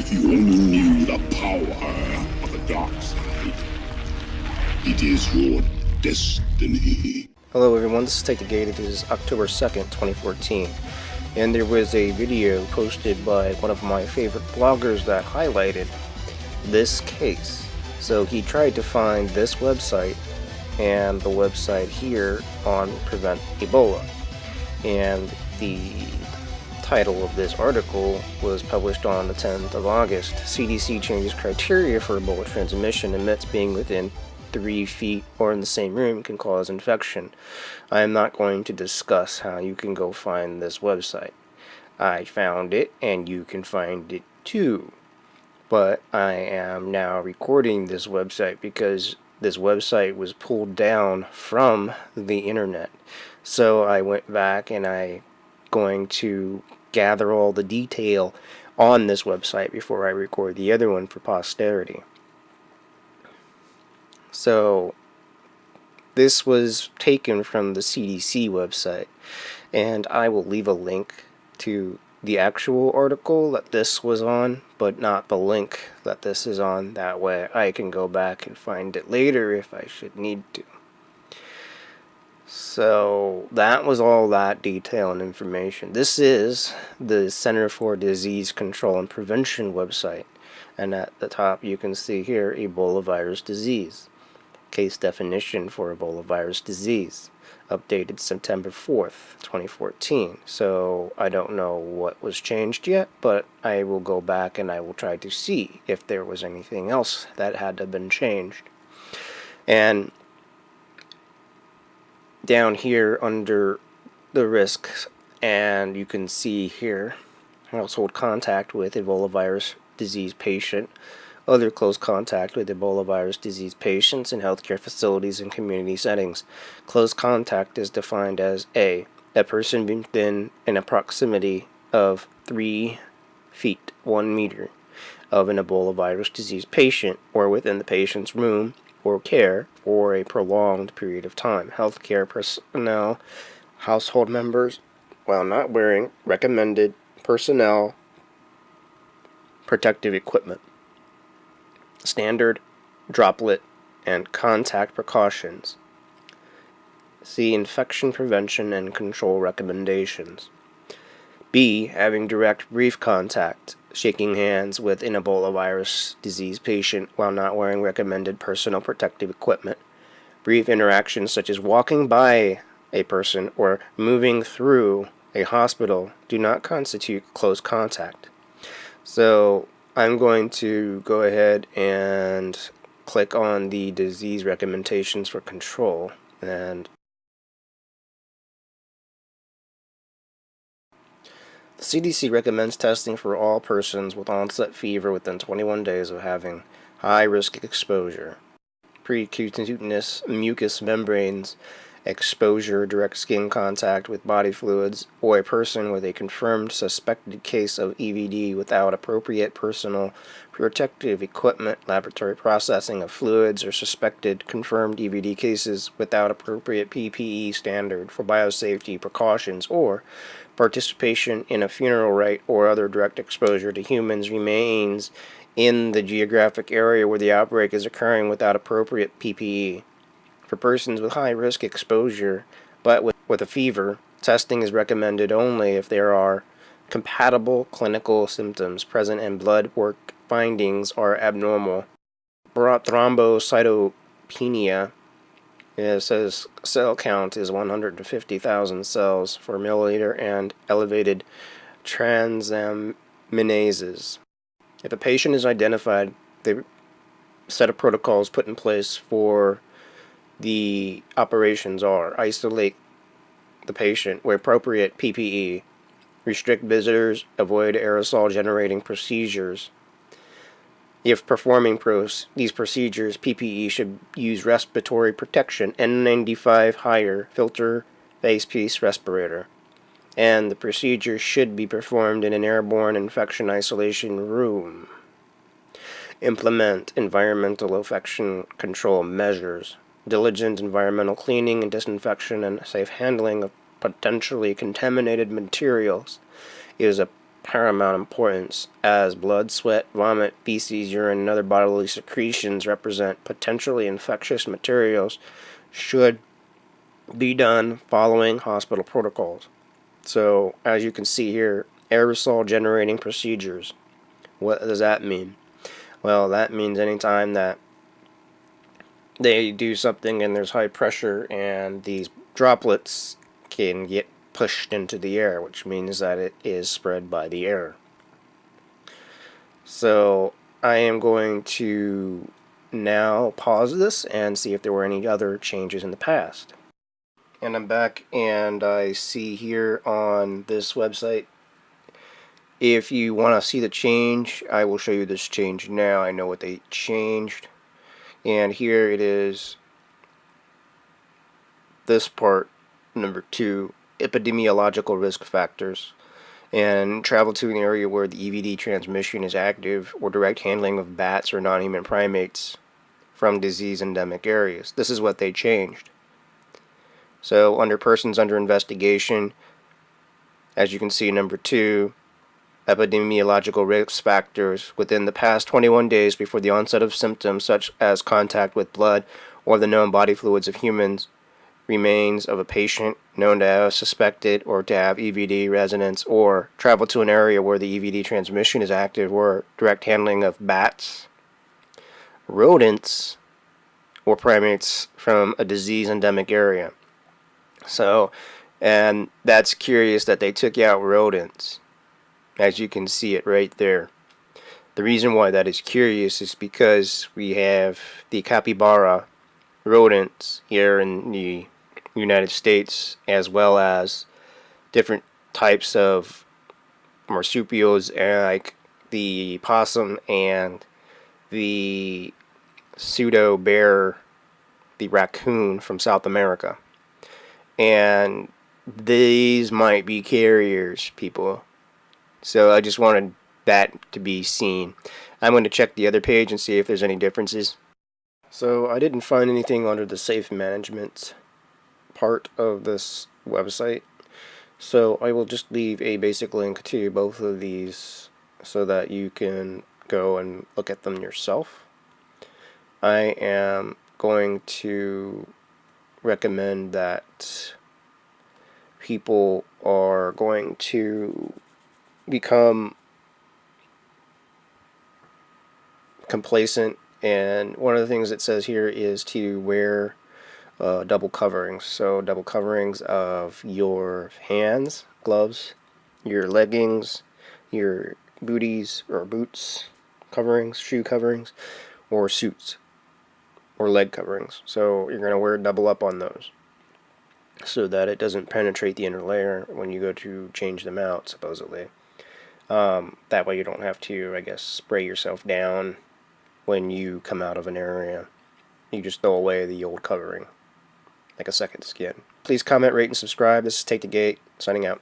If you only knew the power of the dark side, it is your destiny. Hello everyone, this is Take the Gate. It is October 2nd, 2014, and there was a video posted by one of my favorite bloggers that highlighted this case. So he tried to find this website and the website here on Prevent Ebola, and the title of this article was published on the 10th of August. CDC Changes Criteria for Ebola Transmission admits being within 3 feet or in the same room can cause infection. I am not going to discuss how you can go find this website. I found it and you can find it too. But I am now recording this website because this website was pulled down from the internet. So I went back and I'm going to gather all the detail on this website before I record the other one for posterity. So this was taken from the CDC website, and I will leave a link to the actual article that this was on, but not the link that this is on. That way I can go back and find it later if I should need to. So that was all that detail and information. This is the Center for Disease Control and Prevention website, and at the top you can see here Ebola virus disease. Case definition for Ebola virus disease, updated September 4th, 2014. So I don't know what was changed yet, but I will go back and I will try to see if there was anything else that had to have been changed. And down here under the risks, and you can see here household contact with Ebola virus disease patient, other close contact with Ebola virus disease patients in healthcare facilities and community settings. Close contact is defined as a person within a proximity of 3 feet, 1 meter, of an Ebola virus disease patient or within the patient's room or care for a prolonged period of time. Healthcare personnel, household members, while not wearing recommended personnel protective equipment. Standard, droplet, and contact precautions. See infection prevention and control recommendations. B. Having direct brief contact, shaking hands with an Ebola virus disease patient while not wearing recommended personal protective equipment. Brief interactions such as walking by a person or moving through a hospital do not constitute close contact. So I'm going to go ahead and click on the disease recommendations for control, and the CDC recommends testing for all persons with onset fever within 21 days of having high risk exposure, precutaneous mucous membranes exposure, direct skin contact with body fluids, or a person with a confirmed suspected case of EVD without appropriate personal protective equipment, laboratory processing of fluids, or suspected confirmed EVD cases without appropriate PPE standard for biosafety precautions, or participation in a funeral rite or other direct exposure to humans remains in the geographic area where the outbreak is occurring without appropriate PPE. For persons with high-risk exposure, but with a fever, testing is recommended only if there are compatible clinical symptoms present and blood work findings are abnormal. Thrombocytopenia, it says cell count is 150,000 cells per milliliter, and elevated transaminases. If a patient is identified, the set of protocols put in place for the operations are: isolate the patient where appropriate PPE, restrict visitors, avoid aerosol generating procedures. If performing these procedures, PPE should use respiratory protection, N95 higher filter face piece respirator, and the procedure should be performed in an airborne infection isolation room. Implement environmental infection control measures. Diligent environmental cleaning and disinfection and safe handling of potentially contaminated materials is a paramount importance, as blood, sweat, vomit, feces, urine, and other bodily secretions represent potentially infectious materials, should be done following hospital protocols. So, as you can see here, aerosol generating procedures. What does that mean? Well, that means anytime that they do something and there's high pressure and these droplets can get pushed into the air, which means that it is spread by the air. So I am going to now pause this and see if there were any other changes in the past. And I'm back, and I see here on this website, if you want to see the change, I will show you this change now. I know what they changed. And here it is, this part, number 2, epidemiological risk factors, and travel to an area where the EVD transmission is active, or direct handling of bats or non-human primates from disease endemic areas. This is what they changed. So under persons under investigation, as you can see, number 2, epidemiological risk factors within the past 21 days before the onset of symptoms such as contact with blood or the known body fluids of humans, remains of a patient known to have suspected or to have EVD residence, or travel to an area where the EVD transmission is active, or direct handling of bats, rodents, or primates from a disease endemic area. So, and that's curious that they took out rodents, as you can see it right there. The reason why that is curious is because we have the capybara rodents here in the United States, as well as different types of marsupials like the possum and the pseudo bear, the raccoon from South America. And these might be carriers, people. So I just wanted that to be seen. I'm going to check the other page and see if there's any differences. So I didn't find anything under the safe management part of this website. So I will just leave a basic link to both of these so that you can go and look at them yourself. I am going to recommend that people are going to become complacent, and one of the things it says here is to wear double coverings. So double coverings of your hands, gloves, your leggings, your booties or boots coverings, shoe coverings, or suits or leg coverings. So you're going to wear double up on those so that it doesn't penetrate the inner layer when you go to change them out, supposedly. That way you don't have to, I guess, spray yourself down when you come out of an area. You just throw away the old covering, like a second skin. Please comment, rate, and subscribe. This is Take the Gate, signing out.